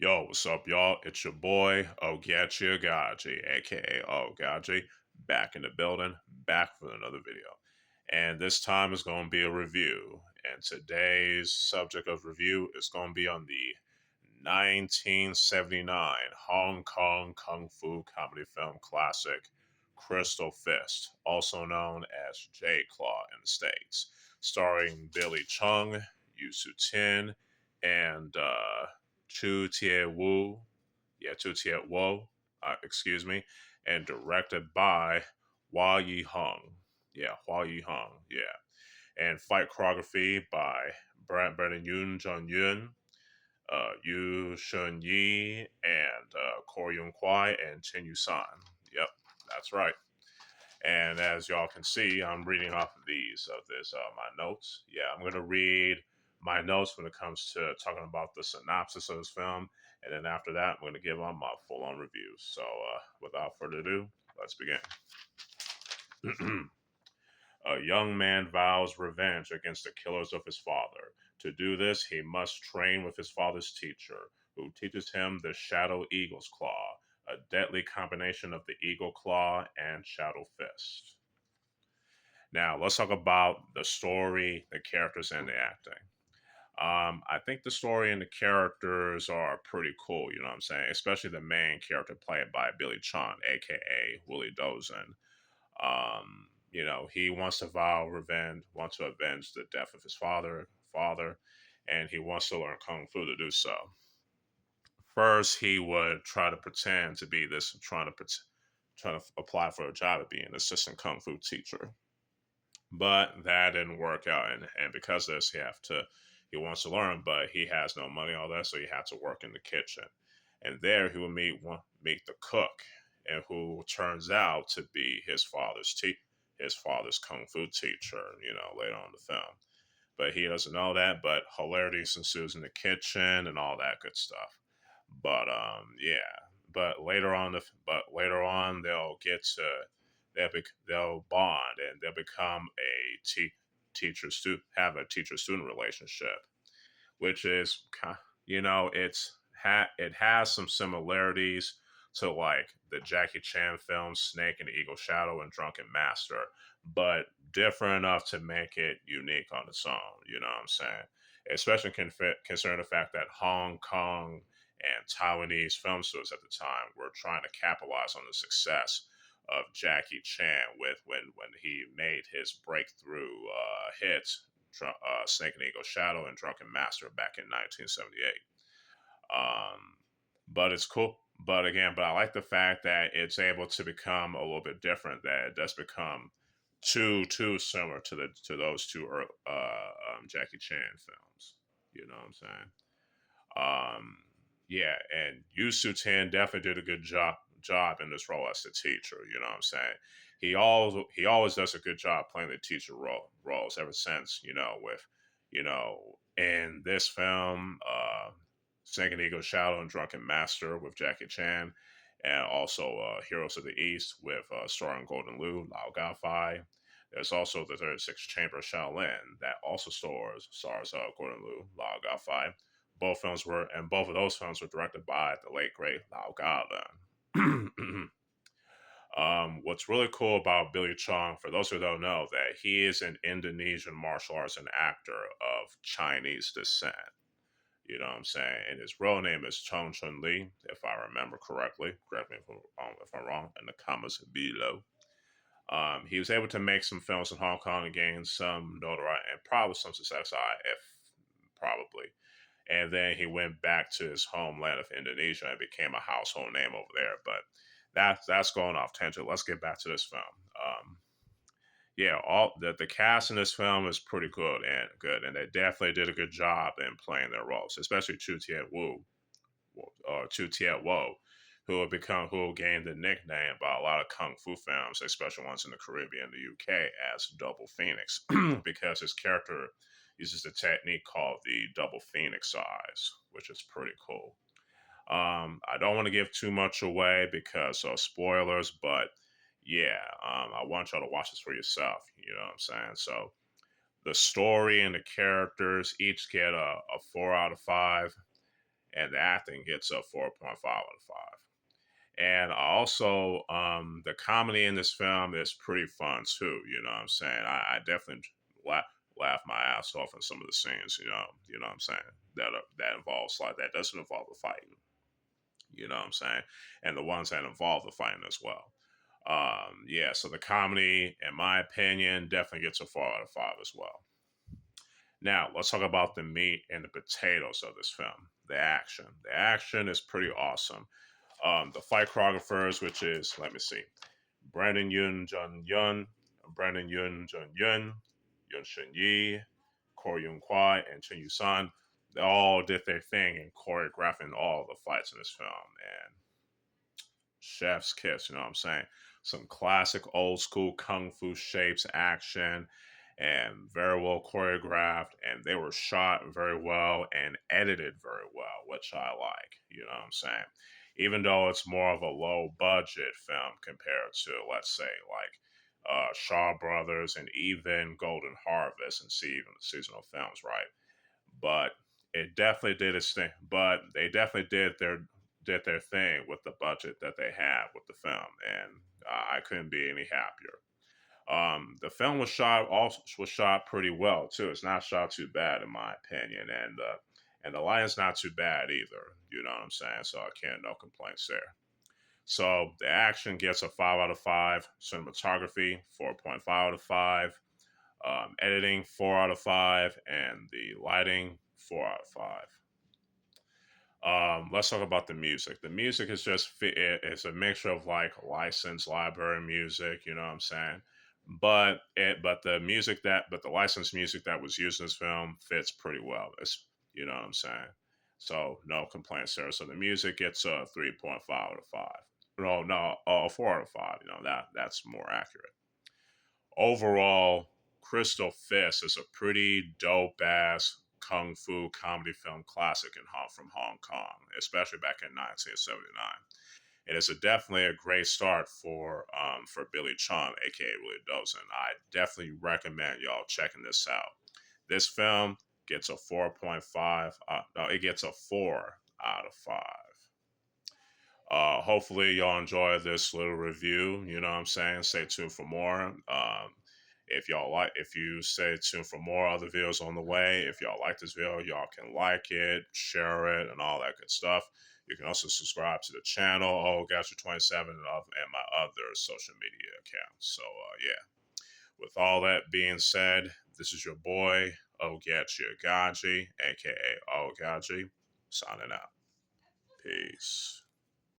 Yo, what's up, y'all? It's your boy, Ogechi Aghaji, aka Oaghaji, back in the building, back for another video. And this time is going to be a review. And today's subject of review is going to be on the 1979 Hong Kong Kung Fu comedy film classic, Crystal Fist, also known as J Claw in the States, starring Billy Chung, Tien, and Tiet Wu, Tiet Wo, excuse me, and directed by Hua Yi Hung, and fight choreography by Brandy Jan-Yeung, Shun-Yi, and Kwai and Tien. Yep, that's right. And as y'all can see, I'm reading off of my notes. Yeah, I'm going to read my notes when it comes to talking about the synopsis of this film. And then after that, I'm going to give on my full on review. So without further ado, let's begin. A young man vows revenge against the killers of his father. To do this, he must train with his father's teacher, who teaches him the Shadow Eagle's Claw, a deadly combination of the Eagle Claw and Shadow Fist. Now, let's talk about the story, the characters, and the acting. I think the story and the characters are pretty cool, you know what I'm saying? Especially the main character played by Billy Chong, aka Willy Dozan. He wants to vow revenge, wants to avenge the death of his father, and he wants to learn kung fu to do so. First, he would try to pretend to be this, trying to apply for a job at being an assistant kung fu teacher, but that didn't work out, and because of this, he wants to learn, but he has no money, all that, so he had to work in the kitchen, and there he would meet the cook, and who turns out to be his father's kung fu teacher, later on in the film. But he doesn't know that. But hilarity ensues in the kitchen and all that good stuff. But yeah. But later on, they'll bond and they'll become have a teacher student relationship, which is it has some similarities to like the Jackie Chan films Snake and the Eagle Shadow and Drunken Master, but different enough to make it unique on its own. You know what I'm saying? Especially considering the fact that Hong Kong and Taiwanese film studios at the time were trying to capitalize on the success of Jackie Chan with when he made his breakthrough hits, Snake and Eagle Shadow and Drunken Master back in 1978. But it's cool. But I like the fact that it's able to become a little bit different. That it does become too similar to those two Jackie Chan films. You know what I'm saying? Yeah, and Tien definitely did a good job in this role as the teacher. You know what I'm saying? He always does a good job playing the teacher roles ever since with in this film, Second Eagle Shadow and Drunken Master with Jackie Chan, and also Heroes of the East with starring Golden Liu, Lao Gafai. There's also the 36th Chamber of Shaolin that also stars Gordon Liu, Lao Gafai. Both of those films were directed by the late great Lao Ga. What's really cool about Billy Chong, for those who don't know, that he is an Indonesian martial arts and actor of Chinese descent. You know what I'm saying? And his real name is Chong Chun Li, if I remember correctly. Correct me if I'm wrong in the comments below. He was able to make some films in Hong Kong and gain some notoriety and probably some success, if probably. And then he went back to his homeland of Indonesia and became a household name over there. But that's going off tangent. Let's get back to this film. Yeah, all the cast in this film is pretty good, and they definitely did a good job in playing their roles, especially Chu Tiet Wo, who will gain the nickname by a lot of kung fu films, especially ones in the Caribbean and the UK, as Double Phoenix, because his character uses a technique called the Double Phoenix Eyes, which is pretty cool. I don't want to give too much away because of spoilers, but yeah, I want y'all to watch this for yourself. You know what I'm saying? So the story and the characters each get a 4 out of 5, and the acting gets a 4.5 out of 5. And also, the comedy in this film is pretty fun too. You know what I'm saying? I definitely laugh my ass off in some of the scenes. You know what I'm saying? That involves like that doesn't involve the fighting. You know what I'm saying? And the ones that involve the fighting as well. Yeah. So the comedy, in my opinion, definitely gets a 4 out of 5 as well. Now let's talk about the meat and the potatoes of this film. The action. The action is pretty awesome. The fight choreographers, which is, let me see, Brandon Jan-Yeung, Brandon Yuen, Shun-Yi, Kwai, and Chen Yusan, they all did their thing in choreographing all the fights in this film. And chef's kiss, you know what I'm saying? Some classic old school kung fu shapes, action, and very well choreographed. And they were shot very well and edited very well, which I like, you know what I'm saying? Even though it's more of a low budget film compared to, let's say, like Shaw Brothers and even Golden Harvest and see even the seasonal films, right? But it definitely did its thing. But they definitely did their thing with the budget that they had with the film, and I couldn't be any happier. The film was shot pretty well too. It's not shot too bad in my opinion, and the lighting's not too bad either. You know what I'm saying? So I can't no complaints there. So the action gets a 5 out of 5. Cinematography 4.5 out of 5. Editing 4 out of 5, and the lighting 4 out of 5. Let's talk about the music. The music is it's a mixture of like licensed library music, you know what I'm saying? But the licensed music that was used in this film fits pretty well. You know what I'm saying? So no complaints there. So the music gets a 3.5 out of 5. No, 4 out of 5. You know that's more accurate. Overall, Crystal Fist is a pretty dope ass kung fu comedy film classic from Hong Kong, especially back in 1979. It is definitely a great start for Billy Chong, aka Willy Dozan. I definitely recommend y'all checking this out. This film gets a 4.5. No, it gets a 4 out of 5. Hopefully y'all enjoy this little review. You know what I'm saying? Stay tuned for more. If you stay tuned for more other videos on the way, if y'all like this video, y'all can like it, share it, and all that good stuff. You can also subscribe to the channel, Oaghaji27, and my other social media accounts. So, yeah. With all that being said, this is your boy, Aghaji, aka Ogechi, signing out. Peace.